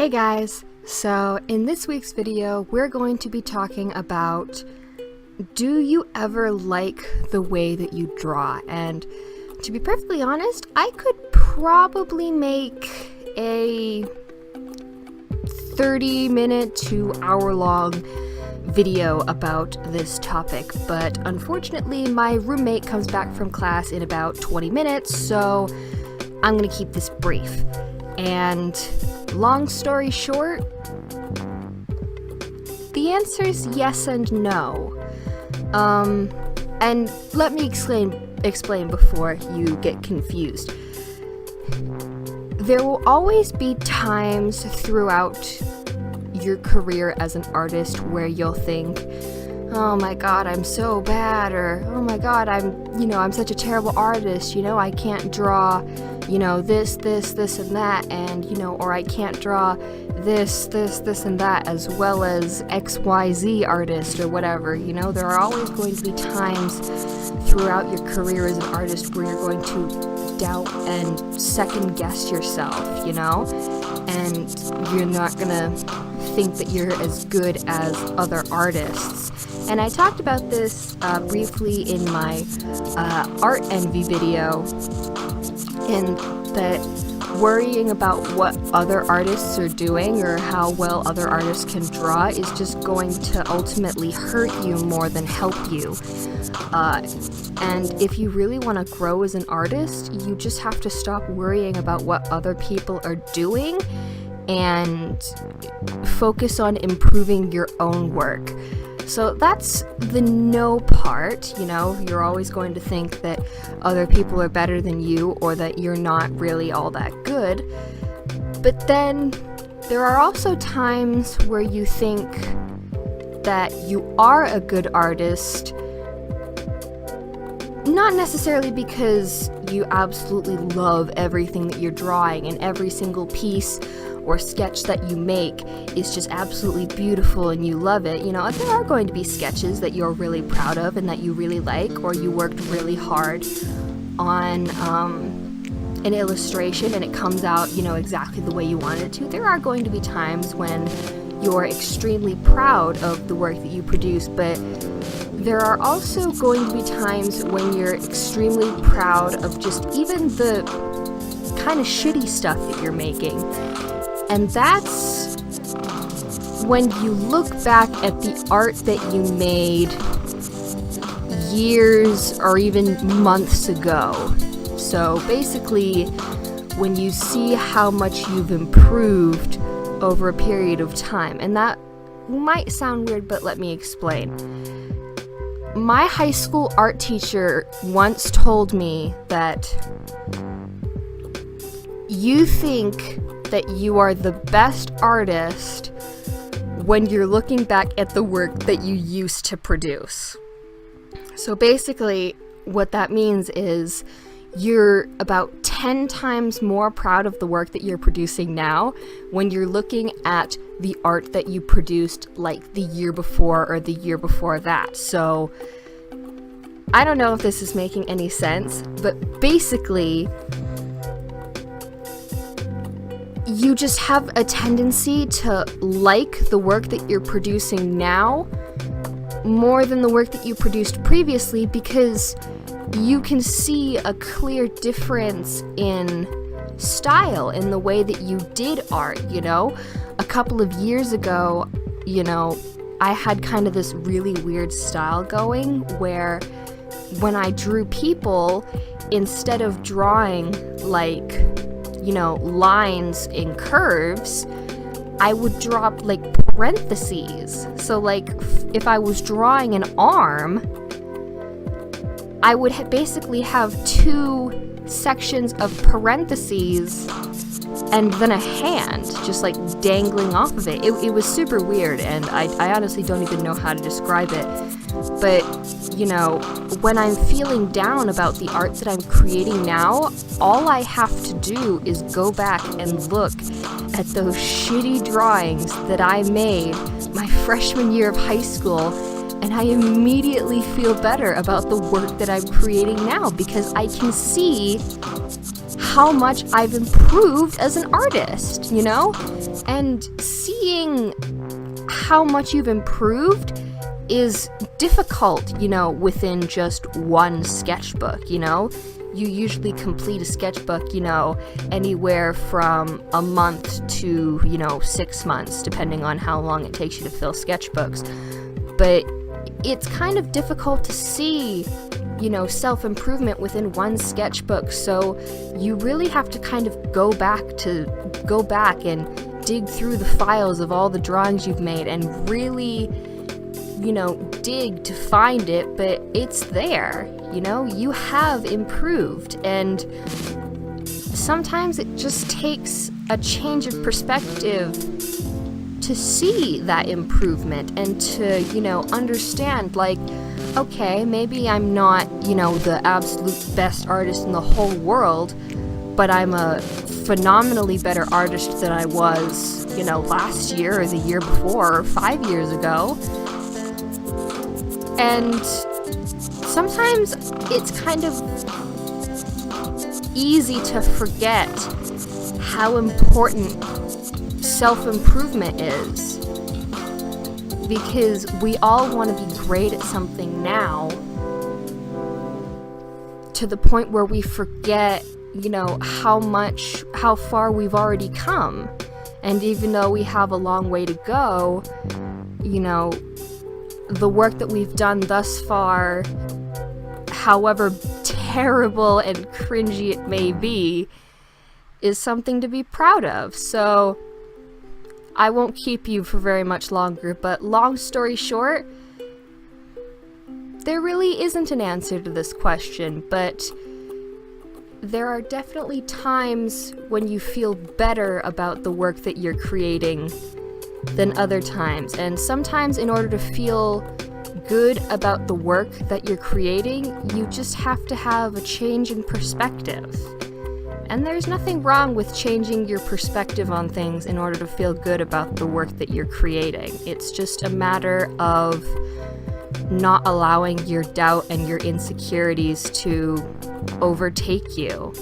Hey guys! So in this week's video, we're going to be talking about, do you ever like the way that you draw? And to be perfectly honest, I could probably make a 30-minute to hour-long video about this topic, but unfortunately my roommate comes back from class in about 20 minutes, so I'm gonna keep this brief. And long story short, the answer is yes and no. And let me explain before you get confused. There will always be times throughout your career as an artist where you'll think, oh my god, I'm so bad, or oh my god, I'm such a terrible artist, I can't draw, this and that, and or I can't draw this and that as well as XYZ artist or whatever. There are always going to be times throughout your career as an artist where you're going to doubt and second guess yourself, and you're not gonna think that you're as good as other artists. And I talked about this briefly in my art envy video, in that worrying about what other artists are doing or how well other artists can draw is just going to ultimately hurt you more than help you. And if you really want to grow as an artist, you just have to stop worrying about what other people are doing and focus on improving your own work. So that's the no part, you're always going to think that other people are better than you or that you're not really all that good. But then there are also times where you think that you are a good artist, not necessarily because you absolutely love everything that you're drawing and every single piece or sketch that you make is just absolutely beautiful and you love it. There are going to be sketches that you're really proud of and that you really like, or you worked really hard on an illustration and it comes out, exactly the way you wanted it to. There are going to be times when you're extremely proud of the work that you produce, but there are also going to be times when you're extremely proud of just even the kind of shitty stuff that you're making. And that's when you look back at the art that you made years or even months ago. So basically, when you see how much you've improved over a period of time. And that might sound weird, but let me explain. My high school art teacher once told me that you think that you are the best artist when you're looking back at the work that you used to produce. So basically, what that means is you're about 10 times more proud of the work that you're producing now when you're looking at the art that you produced like the year before or the year before that. So I don't know if this is making any sense, but basically you just have a tendency to like the work that you're producing now more than the work that you produced previously, because you can see a clear difference in style in the way that you did art. A couple of years ago, I had kind of this really weird style going where when I drew people, instead of drawing like lines and curves, I would drop like parentheses. So like if I was drawing an arm, I would basically have two sections of parentheses and then a hand just like dangling off of it. It was super weird, and I honestly don't even know how to describe it. But when I'm feeling down about the art that I'm creating now, all I have to do is go back and look at those shitty drawings that I made my freshman year of high school, and I immediately feel better about the work that I'm creating now because I can see how much I've improved as an artist, And seeing how much you've improved is difficult, within just one sketchbook, You usually complete a sketchbook, anywhere from a month to, 6 months, depending on how long it takes you to fill sketchbooks. But it's kind of difficult to see, self-improvement within one sketchbook. So you really have to kind of go back and dig through the files of all the drawings you've made and really, dig to find it, but it's there. You have improved, and sometimes it just takes a change of perspective to see that improvement and to, understand, like, okay, maybe I'm not, the absolute best artist in the whole world, but I'm a phenomenally better artist than I was, last year or the year before or 5 years ago. And sometimes it's kind of easy to forget how important self-improvement is, because we all want to be great at something now, to the point where we forget, how far we've already come. And even though we have a long way to go, the work that we've done thus far, however terrible and cringy it may be, is something to be proud of. So I won't keep you for very much longer, but long story short, there really isn't an answer to this question, but there are definitely times when you feel better about the work that you're creating than other times. And sometimes in order to feel good about the work that you're creating, you just have to have a change in perspective. And there's nothing wrong with changing your perspective on things in order to feel good about the work that you're creating. It's just a matter of not allowing your doubt and your insecurities to overtake you.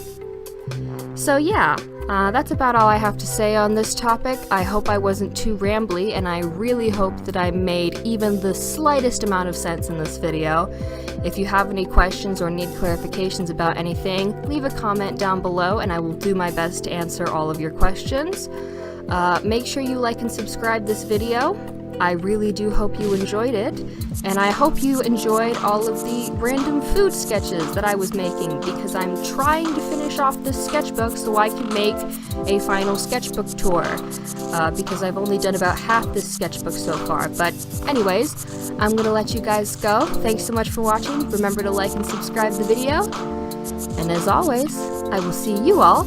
So yeah, that's about all I have to say on this topic. I hope I wasn't too rambly, and I really hope that I made even the slightest amount of sense in this video. If you have any questions or need clarifications about anything, leave a comment down below and I will do my best to answer all of your questions. Make sure you like and subscribe this video. I really do hope you enjoyed it, and I hope you enjoyed all of the random food sketches that I was making, because I'm trying to finish off this sketchbook so I can make a final sketchbook tour, because I've only done about half this sketchbook so far. But anyways, I'm gonna let you guys go. Thanks so much for watching. Remember to like and subscribe the video, and as always, I will see you all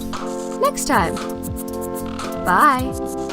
next time. Bye!